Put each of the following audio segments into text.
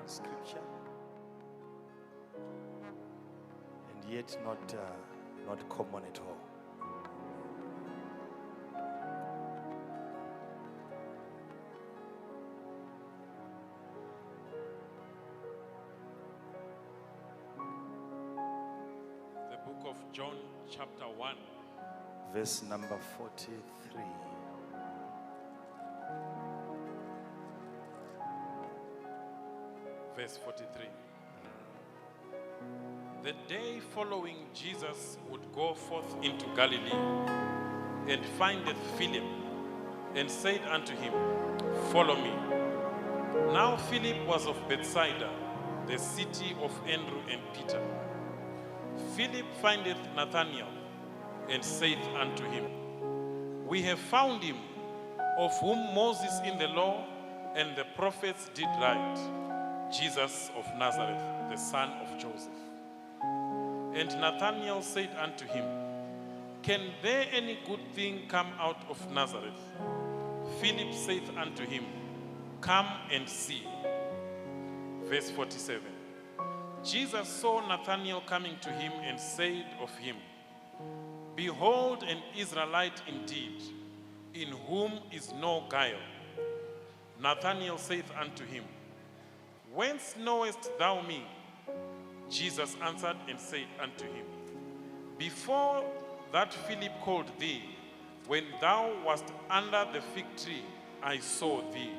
scripture, and yet not common at all. The book of John, chapter 1. Verse number 43. Verse 43. The day following, Jesus would go forth into Galilee, and findeth Philip, and said unto him, Follow me. Now Philip was of Bethsaida, the city of Andrew and Peter. Philip findeth Nathanael, and saith unto him, We have found him, of whom Moses in the law and the prophets did write, Jesus of Nazareth, the son of Joseph. And Nathanael said unto him, Can there any good thing come out of Nazareth? Philip saith unto him, Come and see. Verse 47. Jesus saw Nathanael coming to him and said of him, Behold, an Israelite indeed, in whom is no guile. Nathanael saith unto him, Whence knowest thou me? Jesus answered and said unto him, Before that Philip called thee, when thou wast under the fig tree, I saw thee.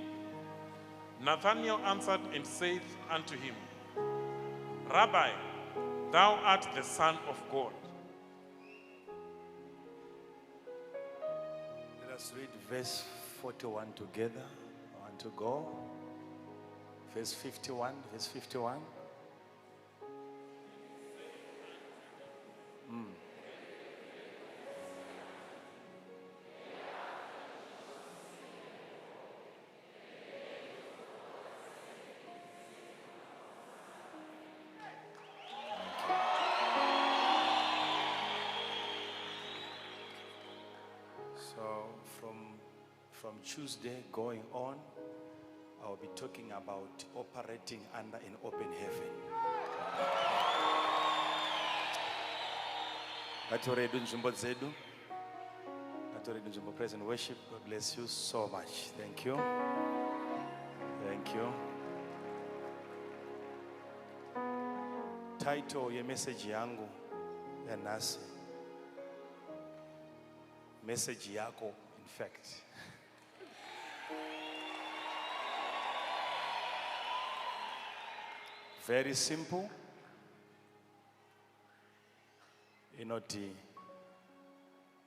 Nathanael answered and said unto him, Rabbi, thou art the Son of God. Let us read verse 41 together. I want to go. Verse 51. Verse 51. So from Tuesday going on, I'll be talking about operating under an open heaven. Atoredu nzvimbo zedu. Atoredu nzvimbo praise and worship. God bless you so much. Thank you. Thank you. Title ye message yangu ya nasi. Message yako, in fact. Very simple. Inoti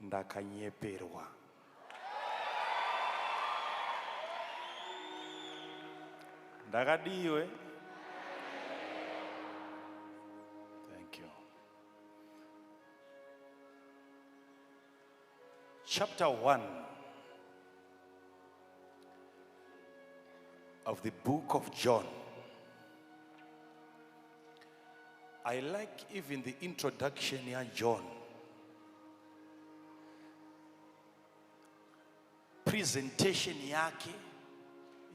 NDAKANYEPERWA. Ndakadiwe. Thank you. Chapter 1 of the book of John. I like even the introduction here, John. Presentation yake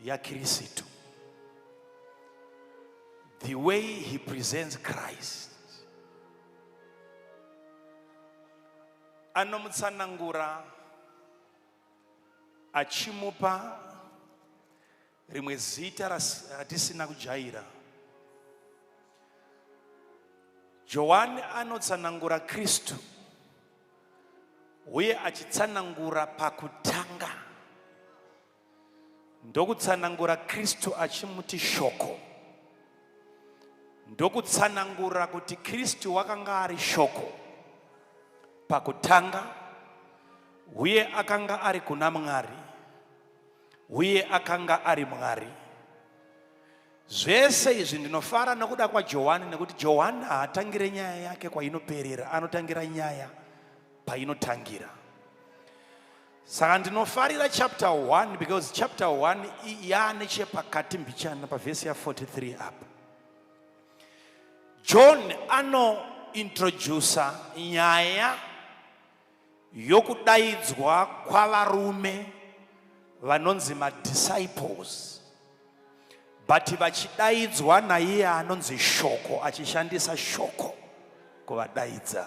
ya Kristo. The way he presents Christ. Anomutsanangura achimupa rimwe zita ratisina kujaira. John anotsanangura Kristu uye achitsanangura pakutanga ndokutsanangura Kristu achimuti shoko, ndokutsanangura kuti Kristu wakanga ari shoko pakutanga uye akanga ari kuna Mwari uye akanga ari Mwari. Zvese izvi ndinofara nokuda kwa Johani nekuti Johani haatangire nyaya yake kwainoperera, anotangira nyaya painotangira. Saka ndinofarira chapter 1 because chapter 1 yaanechepakati mbichana pavhesi ya 43 apa. John anointrodusa nyaya yokudaidzwa kwavarume vanonzi madisciples. but vachidaidzwa naiye anonzi shoko, achishandisa shoko kuvadaidza.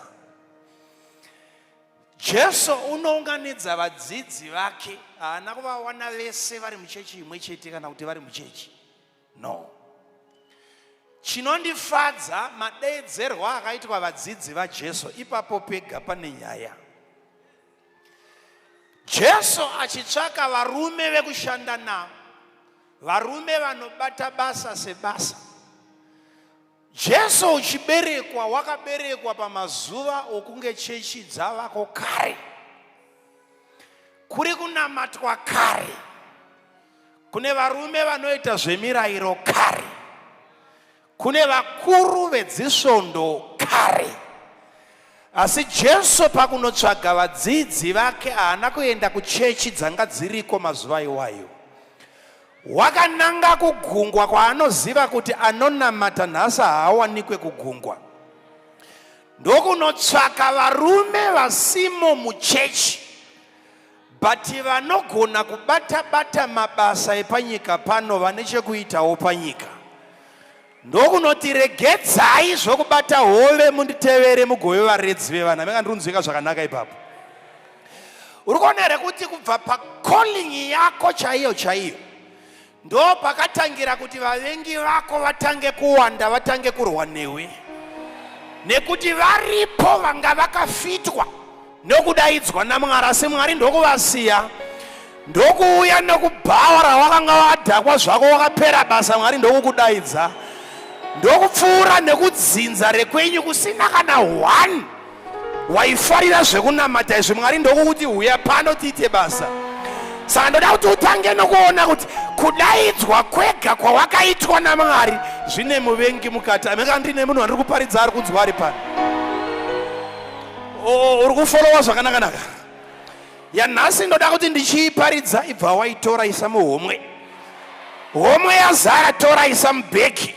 Jesu unounganidza vadzidzi vake, haana kuvawana vese vari muchechi imwe chete kana kuti vari muchechi. No. Chinondifadza madaidzerwo akaitwa vadzidzi vaJesu, ipapo pega pane nyaya. Jesu achitsvaka varume vekushanda navo, varume vanobata basa sebasa. Jesu uchiberekwa, wakaberekwa pamazuva okunge chechi dzavako kare. Kuri kunamatwa kare. Kune varume vanoita zvemirayiro kare. Kune vakuru vedzisvondo kare. Asi Jesu pakunotsvaga vadzidzi vake haana kuenda kuchechi dzanga dziriko mazuva iwayo. Wakananga kugungwa kwaanoziva kuti anonamata nhasi haawanikwe kugungwa. Ndokunotsvaka varume vasimo muchechi, but vanogona kubata mabasa epanyika pano, vane chekuitawo panyika. Ndokunoti regedzai zvokubata hove munditevere mugove varedzi vevana. Mekandinzwika zvakanaka ipapo. Uri kuona here kuti kubva pacalling yako chaiyo chaiyo ndo pakatangira kuti vavengi vako vatange kuwanda, vatange kurwa newe. Nekuti varipo vanga vakafitwa nokudaidzwa naMwari, asi Mwari ndokuvasiya, ndokuuya nokubhawara wakanga wadhakwa zvako wakapera basa, Mwari ndokukudaidza, ndokupfuura nekudzinza rekwenyu kusina kana one waifarira zvekunamata izvi. Mwari ndokukuti uya pano tiite basa. Saka ndoda kuti utange nokuona kuti kudaidzwa kwega kwawakaitwa naMwari zvine muvengi mukati. Ameka ndine munhu andiri kuparidza ari kunzwa ari pano. Uri kufolowa zvakanaka. Yanhasi ndoda kuti ndichiiparidza, ibva waitora isa muhomwe. Homwe yazara, tora isa mubhegi.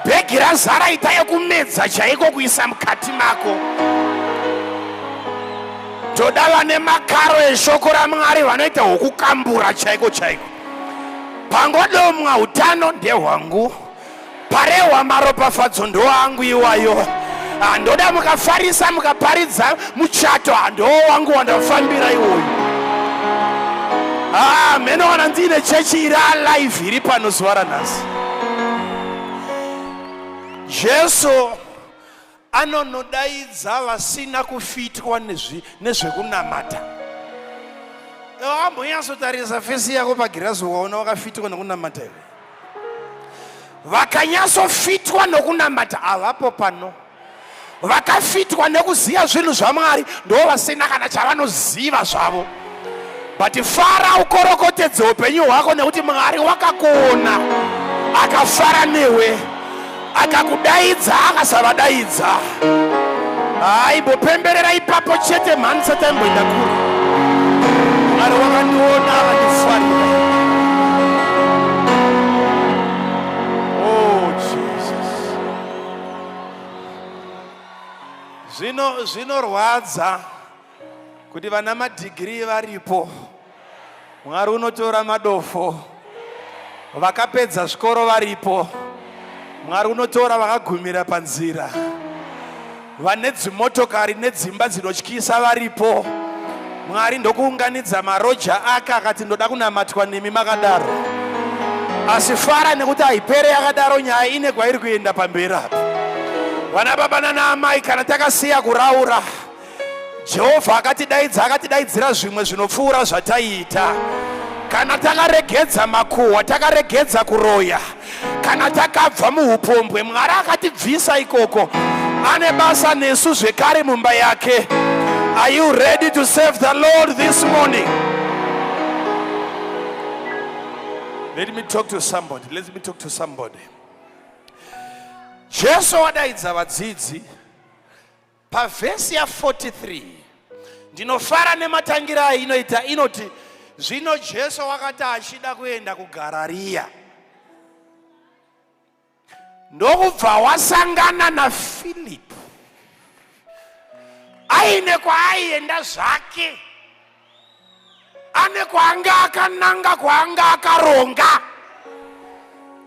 Bhegi razara, ita yekumedza chaiko kuisa mukati mako. Toda vane makaro eshoko raMwari vanoita hokukambura chaiko chaiko. Pangodomwa utano ndehwangu, parehwa maropafadzo ndoangu iwayo. Ndoda mukafarisa mukaparidza muchato, ndowangu wandafambira iwoyo. Menowana ndine chechi iri alive iri pano zuva ranhasi. Jesu anonodaidza vasina kufitwa nezvekunamata. Ambonyatsotarisa fesi yako pagirazi ukaona wakafitwa nekunamata iwe. Vakanyatsofitwa nokunamata avapo pano. Vakafitwa nekuziva zvinhu zvaMwari ndo vasina kana chavanoziva zvavo. But fara ukorokotedze upenyu hwako nekuti Mwari wakakuona, akafara newe, akakudaidza akasavadaidza. Imbopemberera ipapo chete, mhani sati imboenda kure. Mwari wakandiona akandifarira. Oh Jesus. Zvinorwadza kuti vana madhigirii varipo, Mwari unotora madofo. Vakapedza zvikoro varipo, Mwari unotora vakagumira panzira. Vane dzimotokari nedzimba dzinotyisa varipo, Mwari ndokuunganidza maroja ake akati ndoda kunamatwa nemi makadaro. Asi fara nekuti haipere yakadaro, nyaya ine kwairi kuenda pamberi apa. Vana baba nana amai, kana takasiya kuraura, Jehovha akatidaidzira zvimwe zvinopfuura zvataiita. Kana takaregedza makuhwa, takaregedza kuroya, kana takabva muupombwe, Mwari akatibvisa ikoko. Ane basa nesu zvekare mumba yake. Are you ready to serve the Lord this morning? Let me talk to somebody. Jesu wadaidza vadzidzi pavhesi ya 43. Ndinofara nematangira inoita inoti, zvino Jesu wakati achida kuenda kuGarirea, ndokubva wasangana naFilipi. Aine kwaaienda zvake, ane kwaanga akananga, kwaanga akaronga.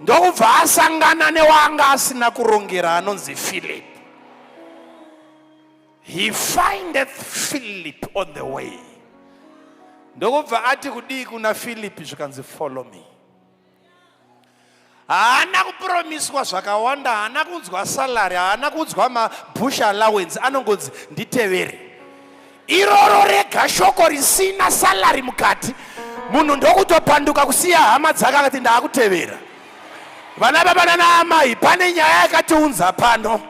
ndokubva asangana newanga asina kurongera anonzi Philip. He findeth Philip on the way. Ndokubva ati kudii kuna Philip zvikanzi follow me. Haana kupromiswa zvakawanda, haana kunzwa salary, haana kunzwa mabush allowance, anongonzi nditevere. Iroro rega shoko risina salary mukati. Munhu ndokutopanduka kusiya hama dzake akati ndakutevera. Vana baba nana amai, pane nyaya yakatiunza pano.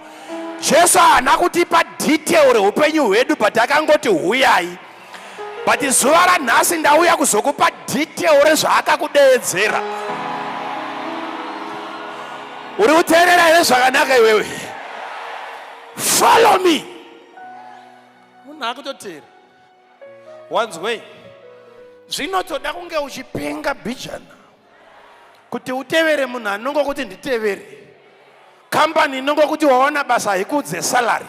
Jesu haana kutipa detail reupenyu hwedu but akangoti huyai. But zuva ranhasi ndauya kuzokupa detail rezvaakakudeedzera. Uri kuteerera here zvakanaka iwewe? Follow me. Munhu akutoteera. Wanzwei? Zvinotoda kunge uchipenga bijana kuti utevere munhu anongokuti nditevere. Kambani inongokuti waona basa haikudze salary.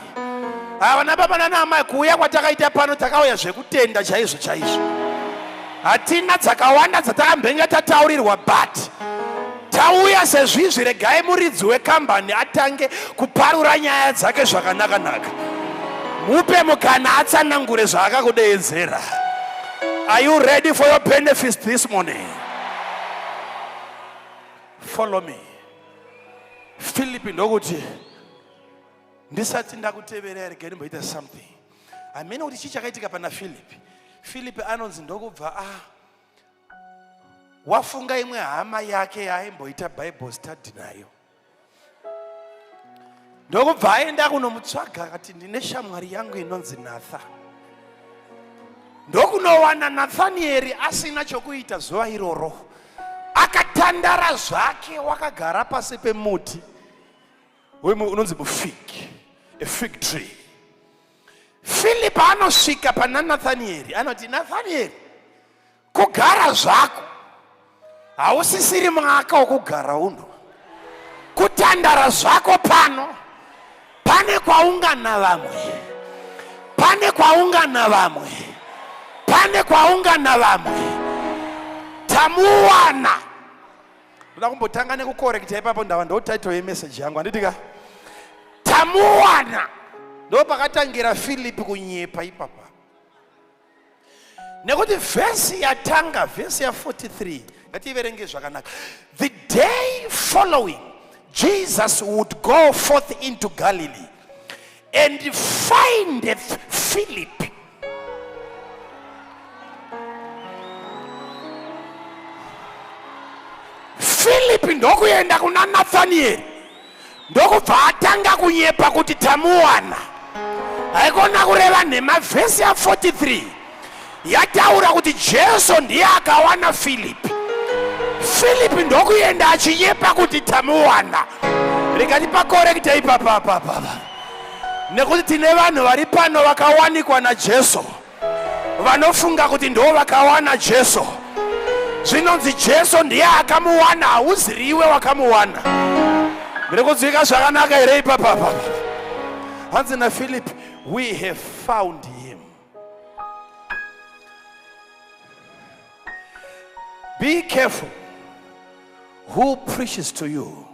Vana baba nana amai, kuuya kwatakaita pano takauya zvekutenda chaizvo chaizvo. Hatina dzakawanda dzatakambenge tataurirwa but tauya sezvizvi regai muridzi wekambani atange kuparura nyaya dzake zvakanaka-naka. Mupe mukana atsanangure zvaakakudeedzera. Are you ready for your benefits this morning? Follow me. Philip ndokuti ndisati ndakutevera rege ndimboita something. Amene kuti chichakaitika pana Philip. Philip anonzi ndokubva wafunga imwe hama yake yaimboita Bible study nayo. Ndokubva aenda kunomutsvaga akati ndine shamwari yangu inonzi Natha. Ndokunowana Nathanieri asina chokuita zuva iroro. Akatandara zvake wakagara pasi pemuti unonzi mufig, a fig tree. Philip anosvika pana Nathanieri anoti, Nathanieri, kugara zvako hausisiri mwaka wokugara uno. Kutandara zvako pano pane kwaungana vamwe, pane kwaungana vamwe, pane kwaungana vamwe. Tamuwana. Ndoda kumbotanga nekukorekta ipapo ndava ndo title yemessage yangu. Anditika tamuwana. Ndo pakatangira Philip kunyepa ipapa. Nekuti verse yatanga, verse ya 43. Ngativerenge zvakanaka. The day following, Jesus would go forth into Galilee and findeth Philip. Philip ndokuyenda kuna Nathaniel. Ndokubva atanga kunyepa kuti tamuwana. Haikona kureva nemavhesi ya 43. Yataura kuti Jesu ndiye akawana Philip. Philip ndokuyenda achinyepa kuti tamuwana. Rikati pakorekta ipapa. Nekuti tine vanhu vari pano vakawanikwa naJesu. Vanofunga kuti ndo vakawana Jesu. Zvinonzi Jesu ndiye akamuwana, hauziriwe wakamuwana. Ndikudzika zvakanaka here ipapa. Hanzi na Philip, we have found him. Be careful who preaches to you.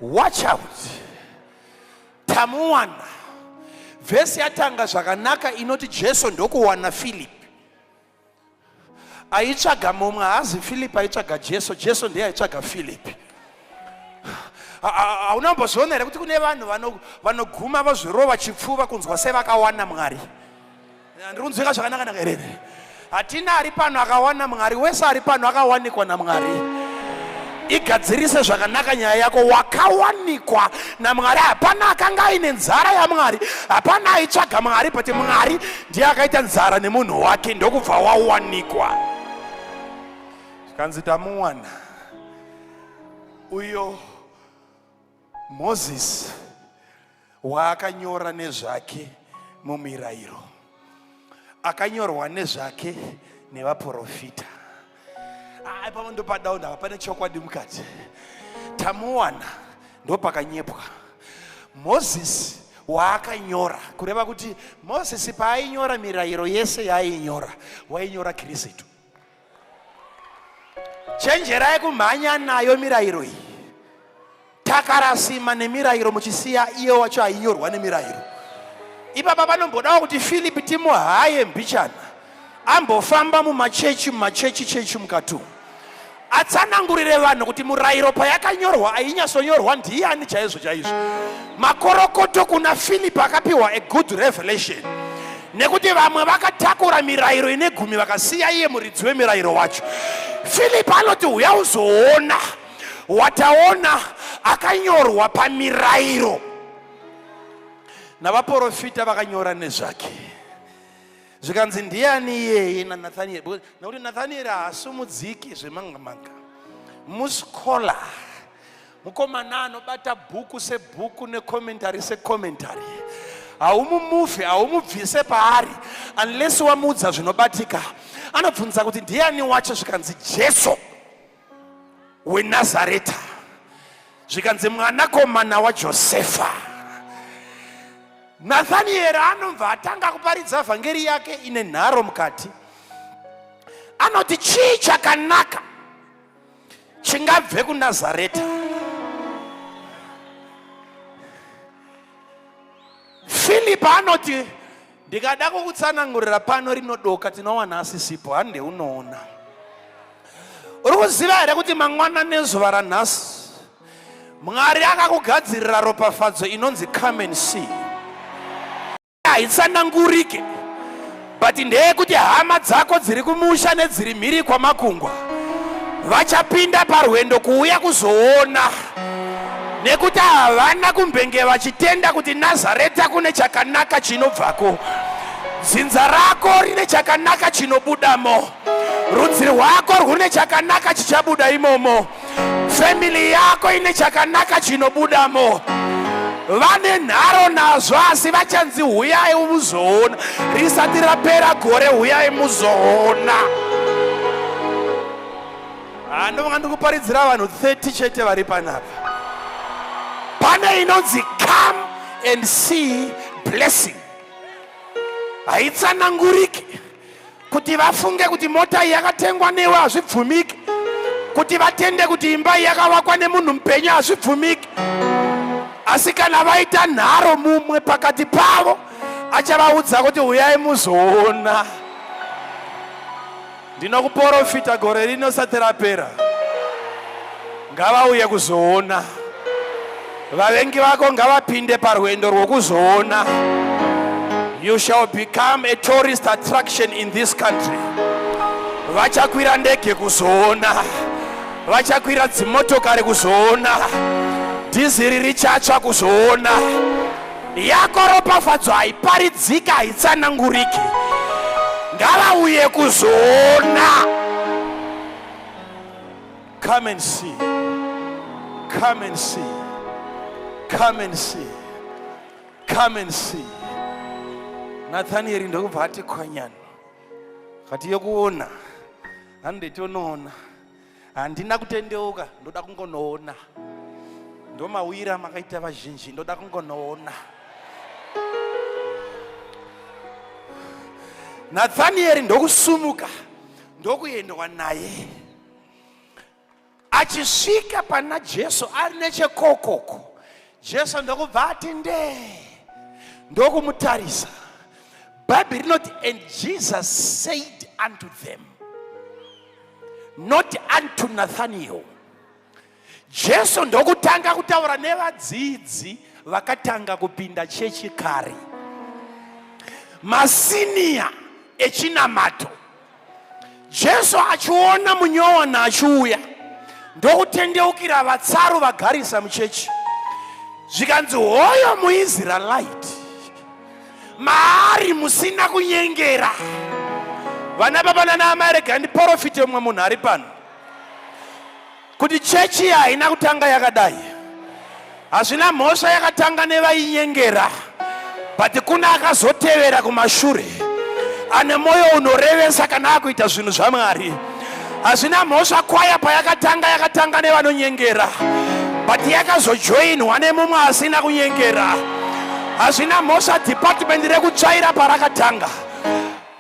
Watch out. Tamuwana. Vesi yatanga zvakanaka inoti Jesu ndokuwana Philip. Aitsvaga mumwe hazi Philip aitsvaga Jesu, Jesu ndiye aitsvaga Philip. Haunambozviona here kuti kune vanhu vanoguma vazvirova chipfuva kunzwa sevakawana Mwari. Ndiri kunzwika zvakanaka here. Hatina ari pano akawana Mwari, wese ari pano akawanikwa naMwari. Igadzirise zvakanaka nyaya yako, wakawanikwa naMwari. Hapana akanga aine nzara yaMwari, hapana aitsvaga Mwari, but Mwari ndiye akaita nzara nemunhu wake, ndokubva wawanikwa. Kanzi tamuwana. Uyo Moses waakanyora nezvake mumirayiro, akanyorwa nezvake nevaprofita. Pamwe ndopadaunda hapana chokwadi mukati. Tamuwana ndopakanyepwa. Moses waakanyora, kureva kuti Moses paainyora mirayiro yese yaainyora, wainyora Kristu. chenjerai kumhanya nayo mirayiro iyi. Takarasima nemirayiro muchisiya iye wacho ainyorwa nemirayiro. Ipapa panombodawo kuti Philip timuhaye mbichana ambofamba mumachechi mukatu atsanangurire vanhu kuti murayiro payakanyorwa ainyatsonyorwa ndiani chaizvo. Makorokoto kuna Philip akapiwa a good revelation, nekuti vamwe vakatakura mirayiro ine gumi vakasiya iye muridzi wemirayiro wacho. Philip anoti uya uzoona wataona akanyorwa pamirayiro. Navaprofita vakanyora nezvake. Zvikanzi ndiani iyeye naNathanieri, nekuti Nathanieri haasi mudziki zvemangamanga, musikola, mukomana anobata bhuku sebhuku nekomentari sekomentari. Haumumufi, haumubvise paari unless wamuudza zvinobatika. Anobvunza kuti ndiani wacho, zvikanzi Jesu weNazareta, zvikanzi mwanakomana waJosefa. Nathanieri anobva atanga kuparidza vhangeri yake ine nharo mukati. Anoti chii chakanaka chingabve kuNazareta? Philip anoti ndikada kukutsanangurira pano rinodoka tinowana asisipo hande unoona. Uri kuziva here kuti mangwanani ezuva ranhasi Mwari akakugadzirira ropafadzo inonzi come and see. Haitsanangurike, but ndeyekuti hama dzako dziri kumusha nedziri mhiri kwamakungwa vachapinda parwendo kuuya kuzoona, nekuti havana kumbenge vachitenda kuti Nazareta kune chakanaka chinobvako. Dzinza rako rine chakanaka chinobudamo, rudzi rwako rune chakanaka chichabuda imomo, family yako ine chakanaka chinobudamo. Vane nharo nazvo asi vachanzi huyai muzoona, risati rapera gore huyai muzoona. Ndovanga ndikuparidzira vanhu 30 chete vari panapa. Pane inonzi come and see blessing. Haitsananguriki kuti vafunge kuti mota yakatengwa newe hazvibvumiki, kuti vatende kuti imba yakavakwa nemunhu mupenyu hazvibvumiki. Asi kana vaita nharo mumwe pakati pavo achavaudza kuti uyai muzoona. Ndinokuprofita gore rino sati rapera ngavauye kuzoona. Vavengi vako ngavapinde parwendo rwokuzoona. You shall become a tourist attraction in this country. Vachakwira ndege kuzoona, vachakwira dzimotokari kuzoona, dhiziri richatsva kuzoona. Yako ropafadzo haiparidzika, haitsananguriki. Ngavauye kuzoona. Come and see. Come and see. Come and see. Come and see. Nathanieri ndokubva ati kwanyana. Kati yokuona handiti unoona, handina kutendeuka, ndoda kungonoona. Ndomawira makaita vazhinji, ndoda kungonoona. Nathanieri ndokusumuka, ndokuendwa naye. Achisvika pana Jesu ari nechekokoko, Jesu ndokubva ati ndee, ndokumutarisa. Bible not, and Jesus said unto them, not unto Nathaniel. Jesu ndokutanga kutaura nevadzidzi vakatanga kupinda chechi kare, masinia echinamato. Jesu achiona munyowana achiuya, ndokutendeukira vatsaru vagarisa muchechi. Zvikanzi hoyo muIsraelite, maari musina kunyengera. Vana baba nana America ndiprofite umwe munhu ari pano kuti chechi haina kutanga yakadai. Hazvina mhosva yakatanga nevainyengera, but kuna akazotevera kumashure ane moyo unorevesa kana akuita zvinhu zvaMwari. Hazvina mhosva kwaya payakatanga nevanonyengera, but yakazojoinwa nemumwe asina kunyengera. Hazvina mhosva department rekutsvaira parakatanga,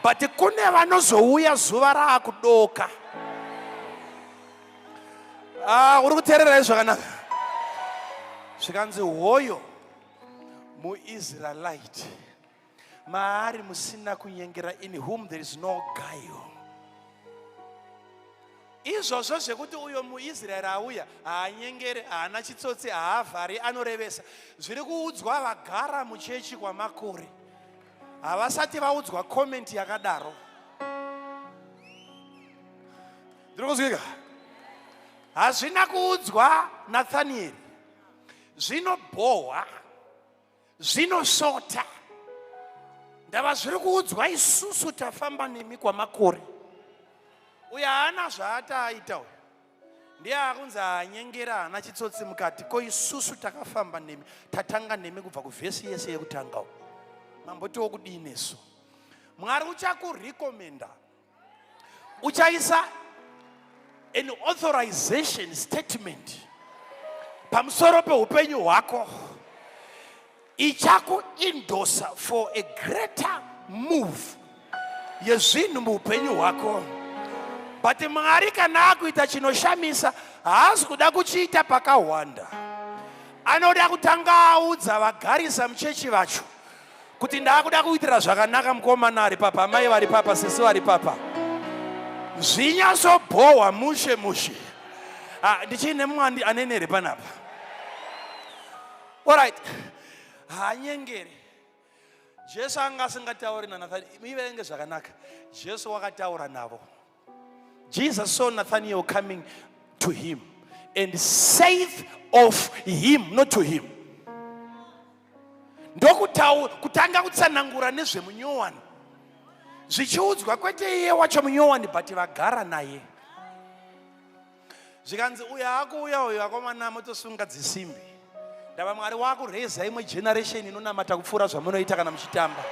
but kune vanozouya zuva raakudoka. uri kuteerera zvakanaka. Zvikanzi hoyo muIsraelite maari musina kunyengera, in whom there is no guile. Izvozvo zvekuti uyo muIsraeri auya haanyengere, haana chitsotsi, haavhari, anorevesa, zviri kuudzwa vagara muchechi kwamakore. Havasati vaudzwa komenti yakadaro. Ndiri kuzwika? Hazvina kuudzwa Nathanieri. Zvinobhohwa, zvinosvota. Ndava zviri kuudzwa isusu tafamba nemi kwamakore. Uyo haana zvaataaita uyo. Ndiye akunzi haanyengera, haana chitsotsi mukati. Ko isusu takafamba nemi, tatanga nemi kubva kuvhesi yese yekutanga. Mamboti wokudini nesu? Mwari uchakurekomenda. Uchaisa an authorization statement pamusoro peupenyu hwako. Ichakuendosa for a greater move yezvinhu muupenyu hwako. But Mwari kana akuita chinoshamisa, haazi kuda kuchiita pakawanda. Anoda kutanga audza vagarisa muchechi vacho kuti ndaakuda kuitira zvakanaka mukomana ari papa, amai vari papa, sisi vari papa. Zvinyatsobhohwa mushe mushe. Ndichine mumwe anenere panapa. Alright. Haanyengere. Jesu anga asingatauri naNathaniel. Muivenge zvakanaka. Jesu wakataura navo. Jesus saw Nathaniel coming to him and said of him, not to him. Ndokutanga kutsanangura nezvemunyowani. Zvichiudzwa kwete iye wacho munyowani, but vagara naye. Zvikanzi uya akuuya uyo akomana motosunga dzisimbi. Ndava Mwari wakureza imwe generation inonamata kupfuura zvamunoita kana muchitamba.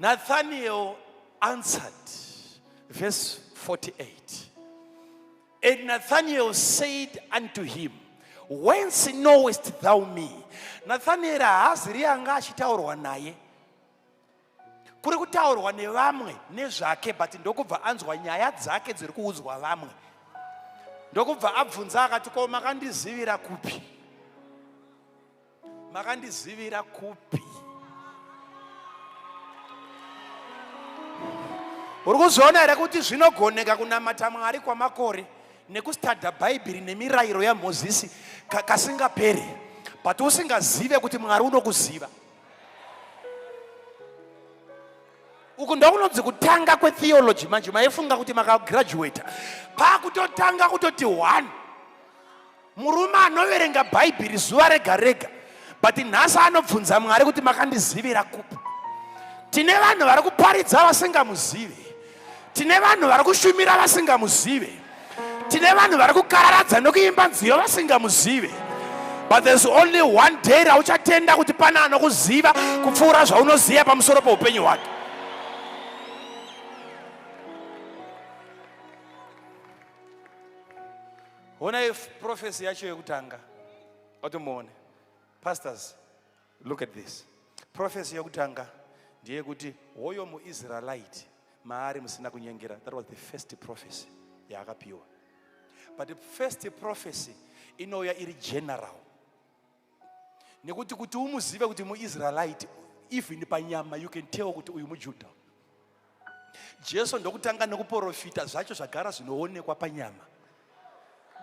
Nathaniel answered, verse 48. And Nathaniel said unto him, whence knowest thou me? Nathaniel haaziri anga achitaurwa naye. Kuri kutaurwa nevamwe nezvake, but ndokubva anzwa nyaya dzake dziri kuudzwa vamwe. Ndokubva abvunza akati, ko makandizivira kupi? Makandizivira kupi? Uri kuzviona here kuti zvinogoneka kunamata Mwari kwamakore nekustada Bhaibheri nemirayiro yaMozisi kasingaperi, but usingazive kuti Mwari unokuziva. Uku ndokunonzi kutanga kwetheology manje maifunga kuti makagraduate. Pakutotanga kutoti one. Murume anoverenga Bhaibheri zuva rega rega, but nhasi anobvunza Mwari kuti makandizivira kupi? Tine vanhu vari kuparidza vasingamuzive. Tine vanhu vari kushumira vasingamuzive. Tine vanhu vari kukararadza nokuimba nziyo vasingamuzive. But there's only one day rauchatenda kuti pana anokuziva kupfuura zvaunoziva pamusoro peupenyu hwake. Ona if prophecy yacho yekutanga otomuone. Pastors, look at this. Prophecy yekutanga ndiye kuti hoyo muIsraelite maari musina kunyengera. That was the first prophecy yaakapiwa. But the first prophecy inoya iri general. Nekuti kuti umuzive kuti muIsraelite, even panyama you can tell kuti uyu muJuda. Jesu ndokutanga nekuprofita zvacho zvagara zvinoonekwa panyama.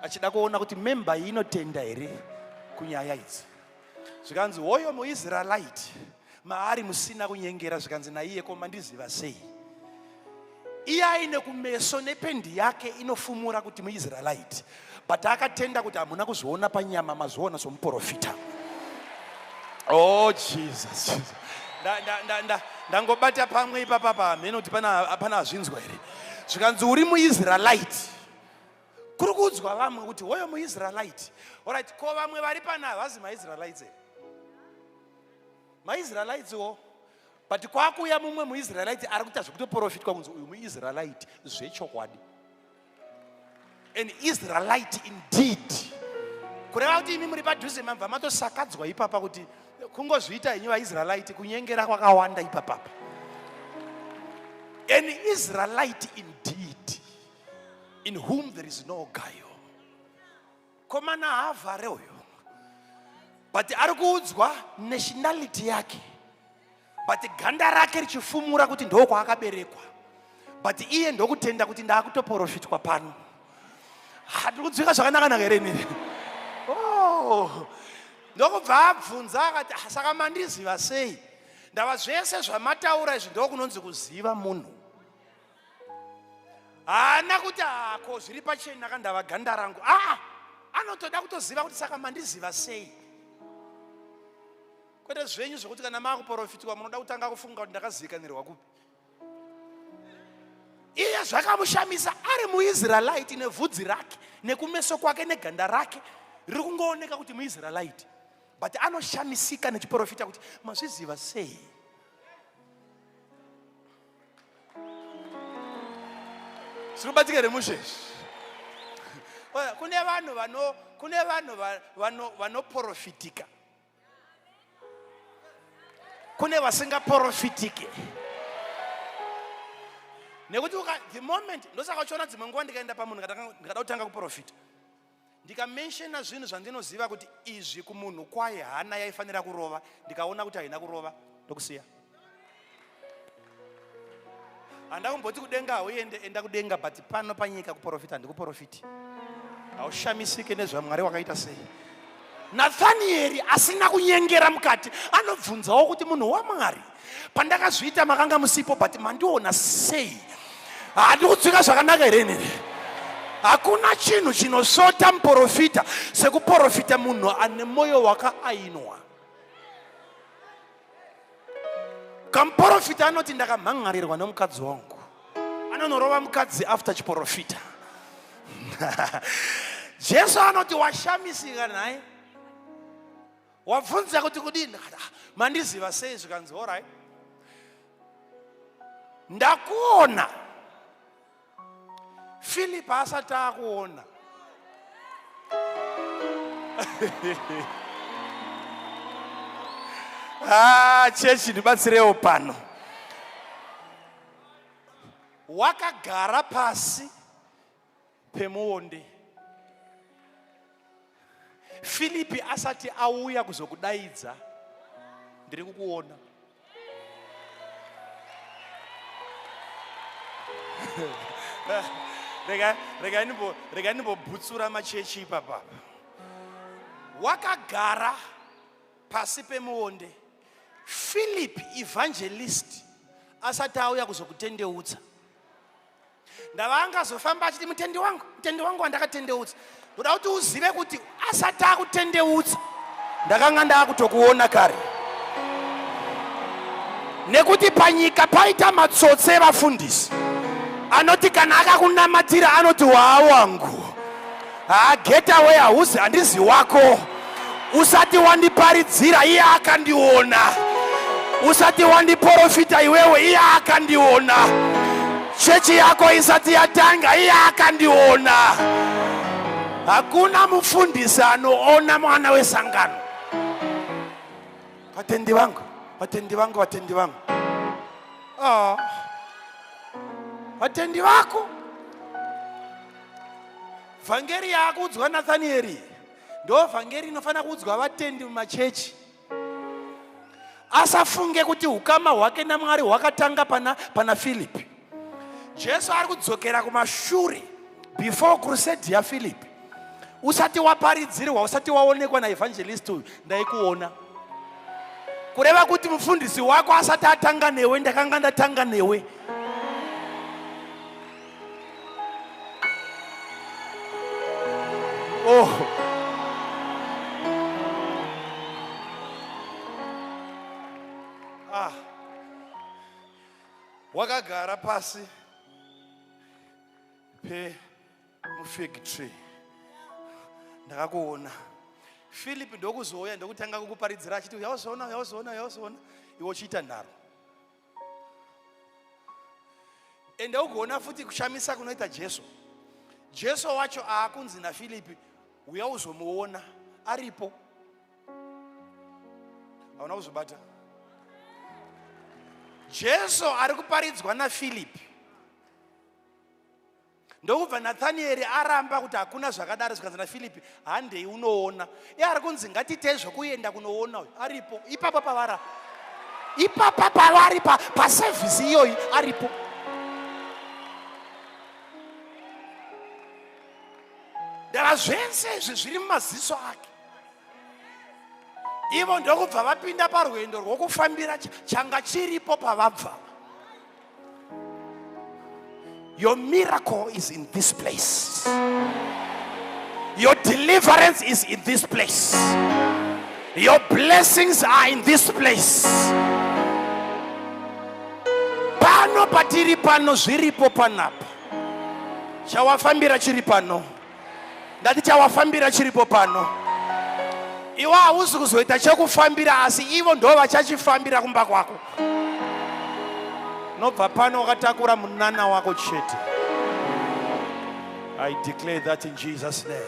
Achida kuona kuti member inotenda here kunyaya idzi. Zvikanzi hoyo muIsraelite maari musina kunyengera, zvikanzi naiye koma ndiziva sei. Iye aine kumeso nependi yake inofumura kuti muIsraelite, but akatenda kuti hamuna kuzviona panyama, mazviona somuprofita. Oh Jesus. Ndangobata pamwe ipapa pamene kuti pana zvinzwa here. Zvikanzi uri muIsraelite. Kuri kuudzwa vamwe kuti hoyo muIsraelite. Alright, ko vamwe vari pana havazi maIsraelites here. MaIsraelites wo, but kwakuya mumwe muIsraelite ari kuita zvekutoprofitwa kunzi uyu muIsraelite zvechokwadi. An Israelite indeed. Kureva kuti imi muri padhuze mabva matosakadzwa ipapa kuti kungozviita henyu vaIsraelite kunyengera kwakawanda ipapapa. an Israelite indeed, in whom there is no guile. Komana havare uyo. But arikuudzwa nationality yake. But ganda rake richifumura kuti ndoko akaberekwa. But iye ndokutenda kuti ndakutoprofitwa pano. Hatikudzika zvakanaka here. Oh. Ndokubva abvunza akati saka mandiziva sei? Ndava zvese zvamataura izvi ndokunonzi kuziva munhu. Haana kuti ko zviri pachena kandava ganda rangu. Anotoda kutoziva kuti saka mandiziva sei? Kwete zvenyu zvokuti kana makuprofitwa munoda kutanga kufunga kuti ndakazivikanirwa kupi. Iye zvakamushamisa ari muIsraelite nevhudzi rake nekumeso kwake neganda rake riri kungooneka kuti muIsraelite. But anoshamisika nechiprofita kuti mazviziva sei? Sikubatika remusheshe. Kune vanhu vanoprofitika. Kune vasingaprofitike. Nekuti the moment ndosaka chona dzimwe nguva ndikaenda pamunhu ndikada kutanga kuprofita. Ndikamenshena zvinhu zvandinoziva kuti izvi kumunhu kwaye hana yaifanira kurova, ndikaona kuti haina kurova ndokusiya. Handakumboti kudenga uende enda kudenga, but pano panyika kuprofita ndikuprofiti. Haushamisike nezvaMwari wakaita sei. Nathanieri asina kunyengera mukati anobvunzawo kuti munhu waMwari pandakazviita makanga musipo, but mandiona sei? Handikudzika zvakanaka here? Hakuna chinhu chinosota muprofita sekuprofita munhu ane moyo wakaainwa. Kamuprofita anoti ndakamhangarirwa nomukadzi wangu. Anonorova mukadzi after chiprofita. Jesu anoti washamisika naye. Wabvunza kuti kudini? Mandiziva sei? Zvikanzi alright. Ndakuona. Philip asati akuona. Chechi ndibatsirewo pano. Wakagara pasi pemuonde. Philip asati auya kuzokudaidza, ndiri kukuona. Rega nimbobutsura machechi ipapa. Wakagara pasi pemuonde. Philip evangelist asati auya kuzokutendeutsa. Ndava angazofamba achiti mutendi wangu wandakatendeutsa. Ndoda kuti uzive kuti asati akutendeutsa ndakanga ndakutokuona kare. Nekuti panyika paita matsotse evafundisi anoti kana akakunamatira anoti wangu. Get away, hauzi handizi wako. Usati wandiparidzira iye akandiona. Usati wandiprofita iwewe iye akandiona. Chechi yako isati yatanga iye akandiona. Hakuna mufundisi anoona mwana wesangano. Vatendi vangu. Vatendi vako. Vhangeri yakuudzwa Nathanieri ndo vhangeri inofana kuudzwa vatendi mumachechi. Asafunge kuti ukama hwake naMwari hwakatanga pana Philip. Jesu ari kudzokera kumashure before crusade ya Philip. Usati waparidzirwa, usati waonekwa na evangelist uyu, ndaikuona. Kureva kuti mufundisi wako asati atanga newe, ndakanga ndatanga newe. Oh. Wakagara pasi mufig tree. Ndakakuona. Philip ndokuzouya ndokutanga kukuparidzira achiti yazoona. Iwo chiita nharo. Ende ugoona futi kushamisa kunoita Jesu. Jesu wacho aakunzi naPhilip uya uzomuona aripo. Hauna kuzobata. Jesu ari kuparidzwa naPhilip ndokubva Nathanieri aramba kuti hakuna zvakadaro. Zvikanzi naFilipi, handei unoona. Ari kunzi ngatitei zvokuenda kunoona. Aripo ipapa pavari, ipapa pavari pasevhisi iyoyi aripo. Ndava zvese izvi zviri mumaziso ake. Ivo ndokubva vapinda parwendo rwokufambira changa chiripo pavabva. Your miracle is in this place. Your deliverance is in this place. Your blessings are in this place. Pano patiri pano zviripo panapa. Chawafambira chiri pano. Ndati chawafambira chiripo pano. Iwo hauzi kuzoita chekufambira asi ivo ndo vachachifambira kumba kwako. Nobva pano wakatakura munana wako chete. I declare that in Jesus' name.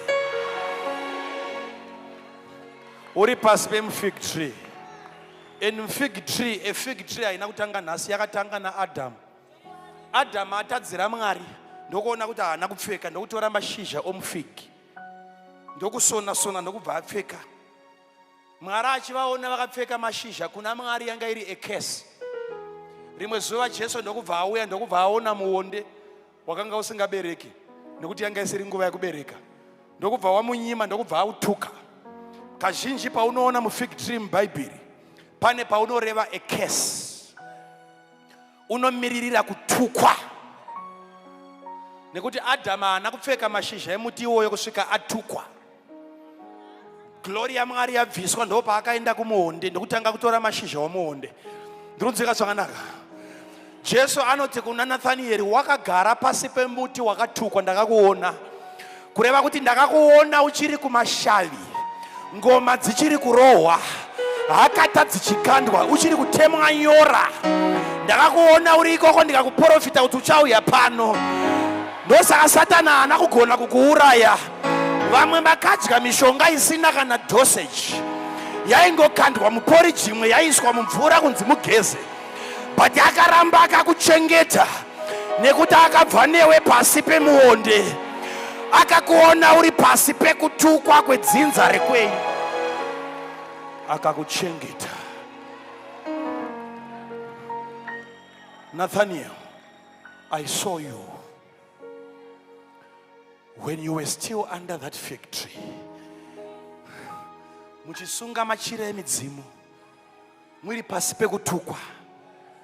Uri pasi pemufig tree. In fig tree, a fig tree haina kutanga nhasi, yakatanga naAdam. Adam atadzira Mwari ndokuona kuti haana kupfeka, ndokutora mashizha omufigi ndokusona sona ndokubva apfeka. Mwari achivaona vakapfeka mashizha, kuna Mwari yanga iri a curse. Rimwe zuva Jesu ndokubva auya ndokubva aona muonde wakanga usingabereki nekuti yanga isiri nguva yekubereka. Ndokubva wamunyima ndokubva autuka. Kazhinji paunoona mufig tree muBhaibheri pane paunoreva a curse. Unomiririra kutukwa. Nekuti Adam haana kupfeka mashizha emuti iwoyo kusvika atukwa. Glory yaMwari yabviswa ndopaakaenda kumuonde ndokutanga kutora mashizha omuonde. Ndinonzwika zvakanaka. Jesu anoti kuna Nathanieri, wakagara pasi pemuti wakatukwa ndakakuona. Kureva kuti ndakakuona uchiri kumashavi, ngoma dzichiri kurohwa, hakata dzichikandwa, uchiri kutemwa nyora. Ndakakuona uri ikoko ndikakuprofita kuti uchauya pano. Ndosaka Satani haana kugona kukuuraya. Vamwe vakadya mishonga isina kana dosage. Yaingokandwa muporiji imwe yaiswa mumvura kunzi mugeze. But akaramba akakuchengeta nekuti akabva newe pasi pemuonde. Akakuona uri pasi pekutukwa kwedzinza rekwenyu. Akakuchengeta. Nathaniel, I saw you when you were still under that fig tree. Muchisunga machira emidzimu. Muri pasi pekutukwa.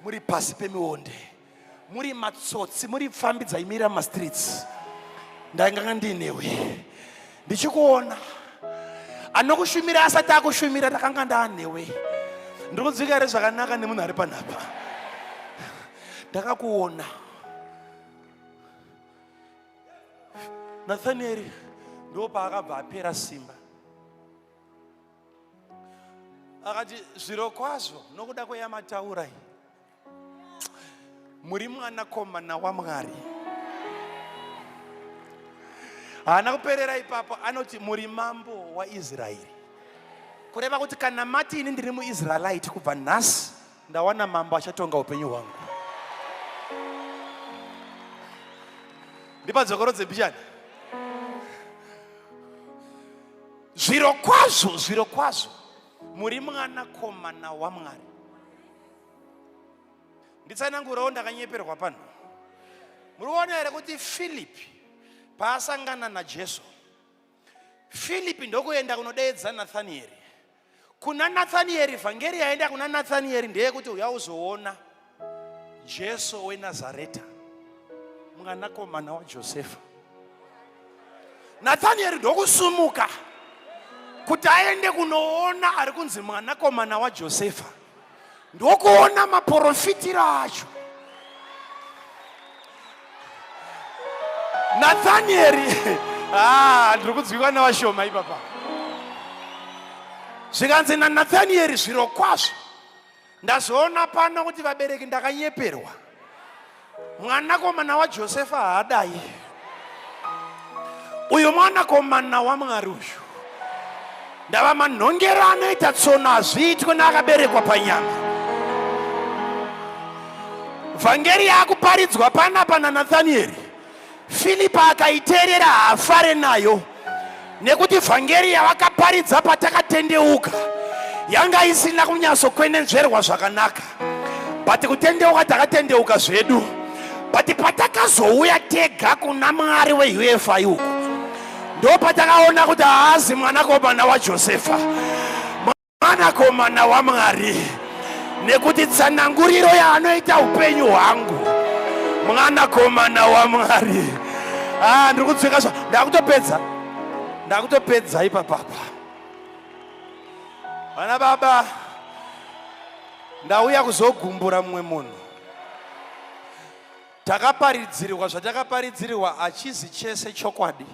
Muri pasi pemionde. Muri matsotsi, muri pfambi dzaimira mumastreets. Ndainganga ndinewe. Ndichikuona. Anokushumira asati akushumira ndakanga ndanewe. Ndikudzika here zvakanaka nemunhu ari panapa. Ndakakuona. Nathanieri ndopaakabva apera simba. Akati zvirokwazvo nokuda kweyamataura muri mwanakomana waMwari. Haana kuperera ipapo, anoti muri mambo waIsraeri. Kureva kuti kana mati ini ndiri muIsraelite kubva nhasi ndawana mambo achatonga upenyu hwangu. Ndipadzokorodze mbichana. Zvirokwazvo muri mwanakomana waMwari. Nditsanangurawo ndakanyeperwa pano. Muriona here kuti Filipi paasangana naJesu, Filipi ndokuenda kunodeedza Nathanieri. Kuna Nathanieri, vhangeri yaenda kuna Nathanieri ndeyekuti uya uzoona Jesu weNazareta, mwanakomana waJosefa. Nathanieri ndokusumuka kuti aende kunoona ari kunzi mwanakomana waJosefa. Ndokuona maprofitira acho. Nathanieri, ndiri kudzikwa navashoma ipapa. Zvikanzi naNathanieri zvirokwazvo ndazoona pano kuti vabereki ndakanyeperwa. Mwanakomana waJosefa haadai. Uyu mwanakomana waMwari uyu ndava manhongero anoita tsono hazviitwe neakaberekwa panyama. Vhangeri yaakuparidzwa panapa naNathanieri Filipi akaiteerera afare nayo, nekuti vhangeri yavakaparidza patakatendeuka yanga isina kunyatsokwenenzverwa zvakanaka. But kutendeuka takatendeuka zvedu, but patakazouya tega kuna Mwari weUEFA yuku, ndo patakaona kuti haazi mwanakomana waJosefa, mwanakomana waMwari, nekuti tsananguriro yaanoita upenyu hwangu, mwanakomana waMwari. Ndiri kutsvika zva, ndakutopedza ipapapa. Vana baba, ndauya kuzogumbura mumwe munhu. Takaparidzirirwa zvatakaparidzirirwa, achizi chese chokwadi.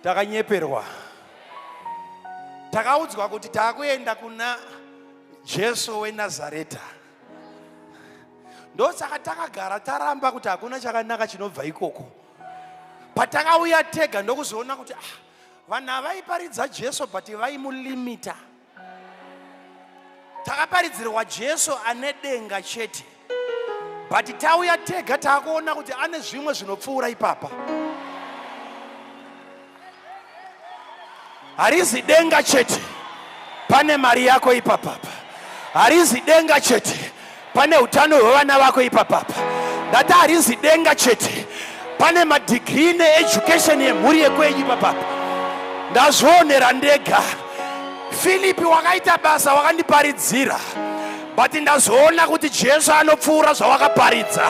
Takanyeperwa. Takaudzwa kuti takuenda kuna Jesu weNazareta. Ndosaka takagara taramba kuti hakuna chakanaka chinobva ikoko. Patakauya tega ndokuzoona kuti vanhu vaiparidza Jesu but vaimulimita. Takaparidzirwa Jesu ane denga chete, but tauya tega takuona kuti ane zvimwe zvinopfuura ipapa. Harizi denga chete, pane mari yako ipapapa. Harizi denga chete, pane utano hwevana vako ipapapa. Ndati harizi denga chete, pane madegree needucation yemhuri yekwenyu ipapapa. Ndazvionera ndega. Filipi wakaita basa wakandiparidzira, but ndazoona kuti Jesu anopfuura zvawakaparidza.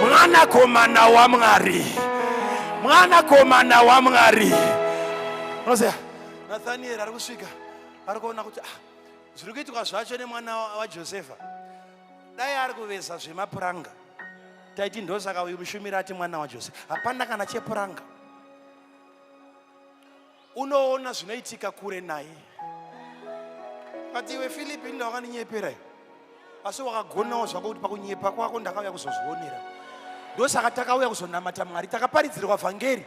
Mwanakomana waMwari, mwanakomana waMwari. Unoziva Nathaniel ari kusvika, ari kuona kuti zviri kuitwa zvacho nemwana waJosefa, dai ari kuveza zvemapuranga, taiti ndosaka uyu mushumiri ati mwana waJosefa. Hapana kana chepuranga. Unoona zvinoitika kure naye. Kati iwe Filipi ndawakaninyepera, asi wakagonawo zvako kuti pakunyepa kwako ndakauya kuzozvionera. Ndosaka takauya kuzonamata Mwari. Takaparidzirwa vhangeri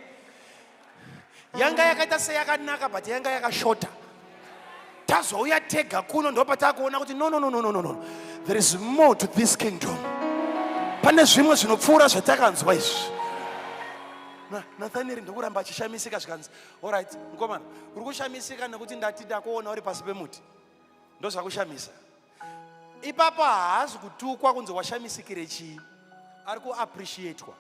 yanga yakaita seyakanaka, but yanga yakashota. Tazouya tega kuno ndopatakuona kuti no, there is more to this kingdom. Pane zvimwe zvinopfuura zvatakanzwa izvi. Nathaniel ndokuramba achishamisika zvikanzi, alright mukomana, uri kushamisika nekuti ndati ndakuona uri pasi pemuti, ndozvakushamisa. Ipapa haazi kutukwa kunzi washamisikire chii, ari kuappreciatwa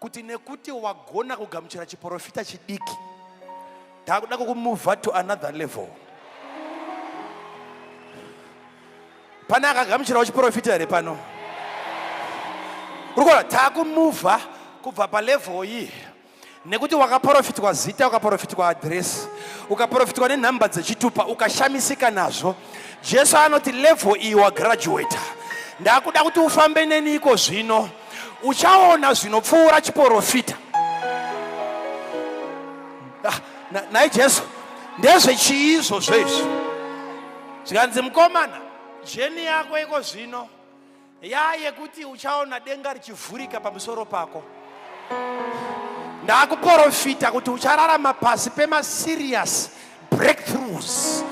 kuti nekuti wagona kugamuchira chiprofita chidiki, takuda kukumuvha to another level. Pana akagamuchirawo chiprofita here pano? Urikuona takumuvha kubva palevel iyi, nekuti wakaprofitwa zita, ukaprofitwa address, ukaprofitwa nenhamba dzechitupa, ukashamisika nazvo. Jesu anoti level iyi wagraduata. Ndakuda kuti ufambe neniko zvino, uchaona zvinopfuura chiprofita. Naye Jesu ndezvechiizvo zvezvi. Zvikanzi mukomana, jeni yako iko zvino yayekuti uchaona denga richivhurika pamusoro pako. Ndakuprofita kuti uchararama pasi pema-serious breakthroughs,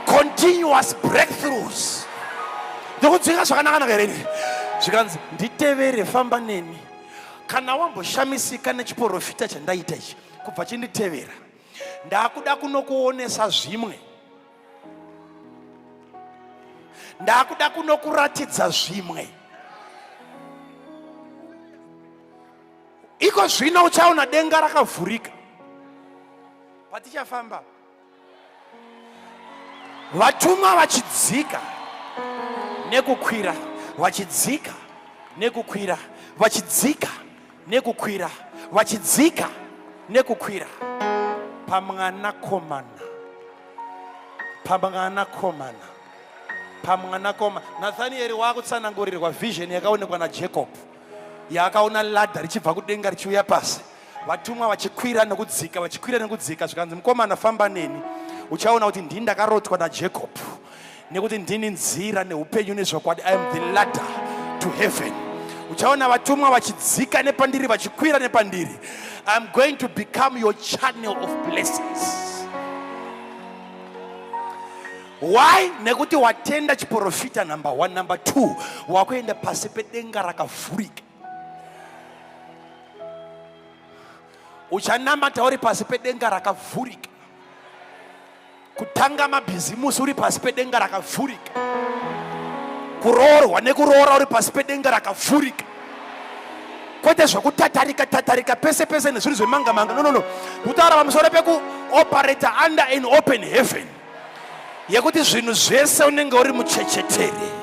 continuous breakthroughs. Ndikudzika zvakanaka here. Zvikanzi nditevere, famba neni. Kana wamboshamisika nechiprofita chandaita ichi, kubva chinditevera. Ndakuda kunokuonesa zvimwe, ndakuda kunokuratidza zvimwe. Iko zvino uchaona denga rakavhurika. Patichafamba vatumwa vachidzika nekukwira, vachidzika nekukwira, vachidzika nekukwira, vachidzika nekukwira, pamwanakomana, pamwanakomana, pamwanakomana. Nathaniel wakutsanangurirwa vision yakaonekwa naJacob, yakaona ladha richibva kudenga richiuya pasi, vatumwa vachikwira nekudzika, vachikwira nekudzika. Zvikanzi mukomana, famba neni, uchaona kuti ndini ndakarotwa naJacob, nekuti ndini nzira neupenyu nezvokwadi. I am the ladder to heaven. Uchaona vatumwa vachidzika nepandiri, vachikwira nepandiri. I am going to become your channel of blessings. Why? Nekuti watenda chiprofita number 1. Number 2, wakuenda pasi pedenga rakavhurika. uchanamata uri pasi pedenga rakavhurika, kutanga mabhizimusi uri pasi pedenga rakavhurika, kuroorwa nekuroora uri pasi pedenga rakavhurika, kwete zvokutatarika pese pese nezvinhu zvemanga-manga. No. Kutaura pamusoro pekuoperata under an open heaven, yekuti zvinhu zvese unenge uri muchechetere.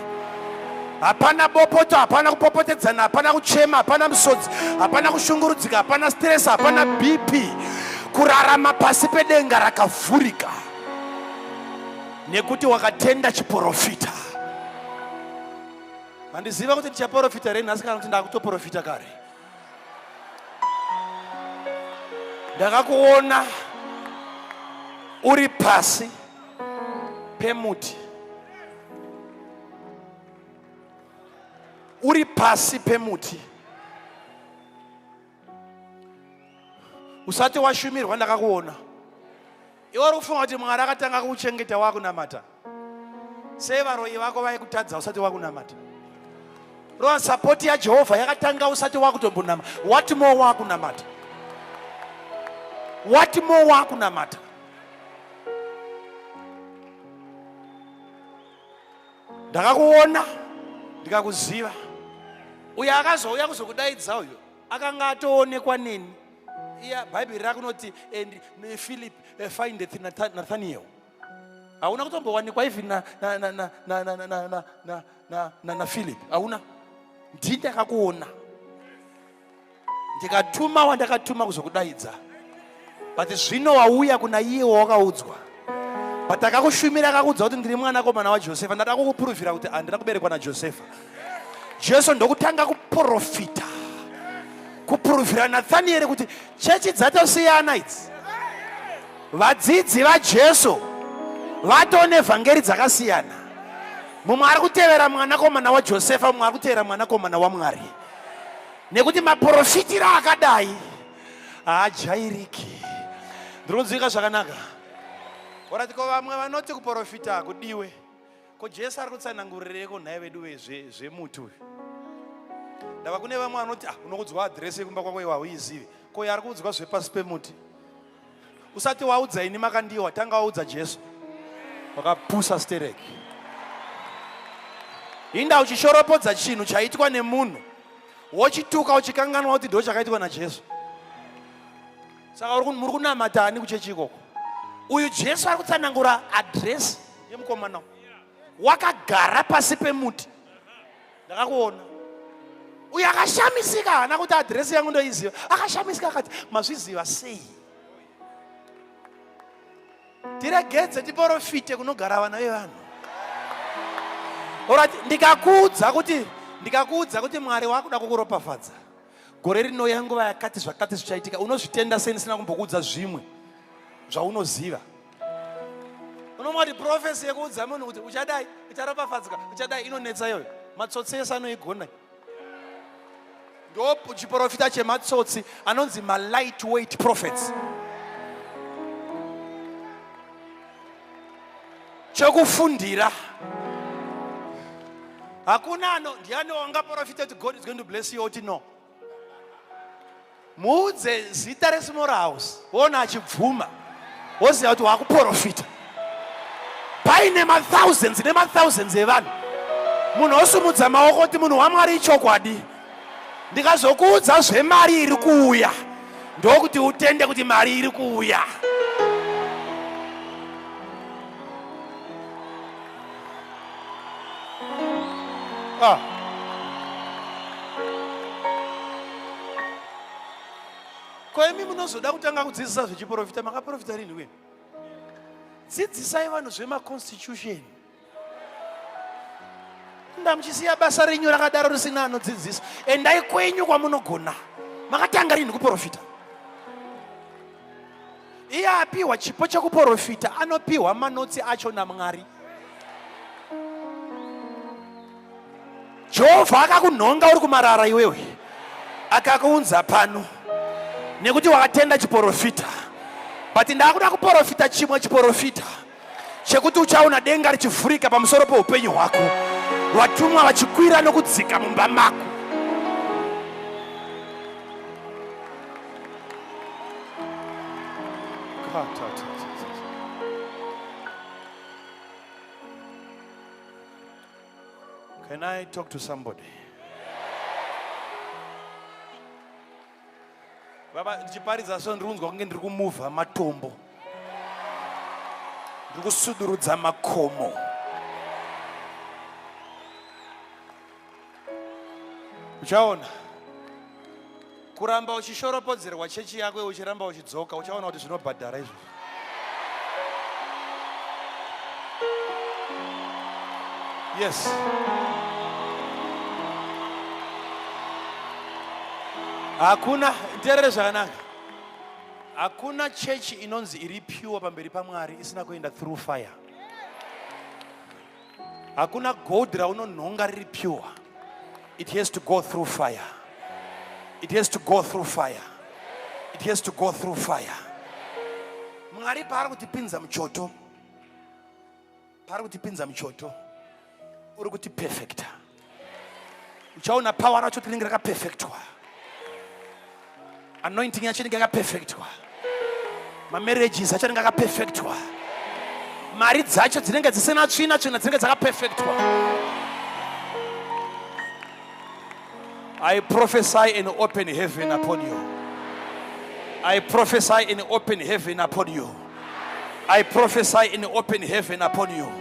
Hapana bopoto, hapana kupopotedzana, hapana kuchema, hapana musodzi, hapana kushungurudzika, hapana stress, hapana BP. Kurarama pasi pedenga rakavhurika nekuti wakatenda chiprofita. Handiziva kuti ndichaprofita rei nhasi kana kuti ndakutoprofita kare. Ndakakuona uri pasi pemuti, uri pasi pemuti, usati washumirwa. Ndakakuona iwe uri kufunga kuti Mwari akatanga kukuchengeta wakunamata. Sei varoyi vako vaikutadza usati wakunamata? Rova sapoti yaJehovha yakatanga usati wakutombonama. What more wakunamata? What more wakunamata? Ndakakuona ndikakuziva. Uyo akazouya kuzokudaidza uyo akanga atoonekwa neni. Iya Bhaibheri rakunoti and Philip findeth Nathaniel. Hauna kutombowanikwa even na Philip. Hauna. Ndakakuona. Ndikatuma wandakatuma kuzokudaidza. But zvino wauya kuna iye wakaudzwa. But akakushumira akakuudza kuti ndiri mwanakomana waJosefa. Ndada kukupuruvhira kuti andina kuberekwa naJosefa. Jesu ndokutanga kuprofita, kupuruvhira Nathaniel kuti chechi dzatosiyana idzi. Vadzidzi vaJesu vatone vhangeri dzakasiyana. Mumwe ari kutevera mwanakomana waJosefa, mumwe ari kutevera mwanakomana waMwari. Nekuti maprofitira akadai haajairiki. Ndiri kunzwika zvakanaka? Orati ko vamwe vanoti kuprofita hakudiwe. Ko Jesu ari kutsanangurireko nhaye vedu zvemuti uyu. Ndava kune vamwe vanoti unokudzwa adhiresi yekumba kwako hauizivi. Ko ari kuudzwa zvepasi pemuti. Usati waudza ini Makandiwa, tanga waudza Jesu. Wakapusa stereki. Inda uchishoropodza chinhu chaitwa nemunhu, wochituka uchikanganwa kuti ndo chakaitwa naJesu. Saka muri kunamata ani kuchechi ikoko? Uyu Jesu ari kutsanangura adhiresi yemukomana wakagara pasi pemuti. Ndakakuona. Uyu akashamisika, hana kuti adhiresi yangu ndoiziva. Akashamisika akati mazviziva sei? Tiregedze tiprofite kunogara vana vevanhu. Orati ndikakuudza kuti Mwari wakuda kukuropafadza. Gore rinouya nguva yakati zvakati zvichaitika. Unozvitenda sei ndisina kumbokuudza zvimwe zvaunoziva? Unomwa kuti profesi yekuudza munhu kuti uchadai, ucharopafadzwa, uchadai inonetsa iyoyo. Matsotsi ese anoigona. Ndo chiprofita chematsotsi anonzi ma-lightweight prophets. Chokufundira. Hakuna ndiani wanga profita kuti God is going to bless you oti no. Muudze zita reSmall House, wona achibvuma, woziva kuti wakuprofita. Paine ma-thousands evanhu. Munhu osumudza maoko kuti munhu waMwari ichokwadi. Ndikazokuudza zvemari iri kuuya, ndokuti utende kuti mari iri kuuya. Ko imi munozoda kutanga kudzidzisa zvechiprofita, makaprofita rini kwenu? Dzidzisai vanhu zvemaconstitution. Ndamuchisiya basa renyu rakadaro risina anodzidzisa. Endai kwenyu kwamunogona. Makatanga rini kuprofita? Iye apiwa chipo chekuprofita anopiwa manotsi acho naMwari. Jehovha akakunhonga uri kumarara iwewe, akakuunza pano nekuti wakatenda chiprofita. But ndakuda kuprofita chimwe chiprofita chekuti uchaona denga richivhurika pamusoro peupenyu hwako, vatumwa vachikwira nokudzika mumba mako. Can I talk to somebody? Baba, ndichiparidza so ndirikunzwa kunge ndiri kumuvha matombo. Ndiri kusudurudza makomo. Uchaona? Kuramba uchishoropodzerwa chechi yako uchiramba uchidzoka uchaona kuti zvinobhadhara izvo. Yes. Hakuna nterere zvakanaka. Hakuna chechi inonzi iri pure pamberi paMwari isina kuenda through fire. Hakuna gold raunonhonga riri pure. It has to go through fire. It has to go through fire. It has to go through fire. Mwari paari kutipinza muchoto. Paari kutipinza muchoto. Uri kuti perfecta. Uchaona power racho tinenge rakaperfectwa. Anointing yacho inenge yakaperfectwa. Mamarriages acho anenge akaperfectwa. Mari dzacho dzinenge dzisina tsvina tsvina dzinenge dzakaperfectwa. I prophesy an open heaven upon you. I prophesy an open heaven upon you. I prophesy an open heaven upon you.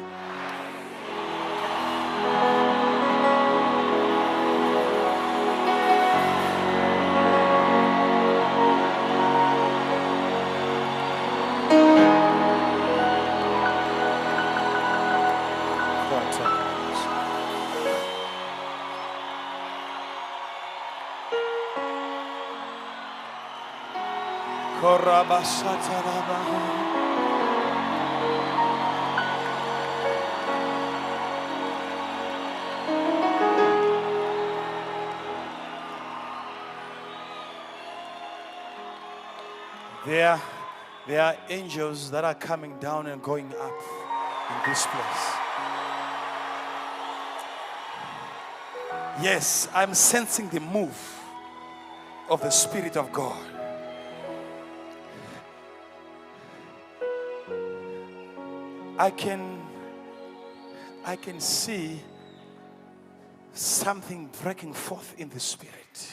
There are angels that are coming down and going up in this place. Yes, I'm sensing the move of the Spirit of God. I can see something breaking forth in the Spirit.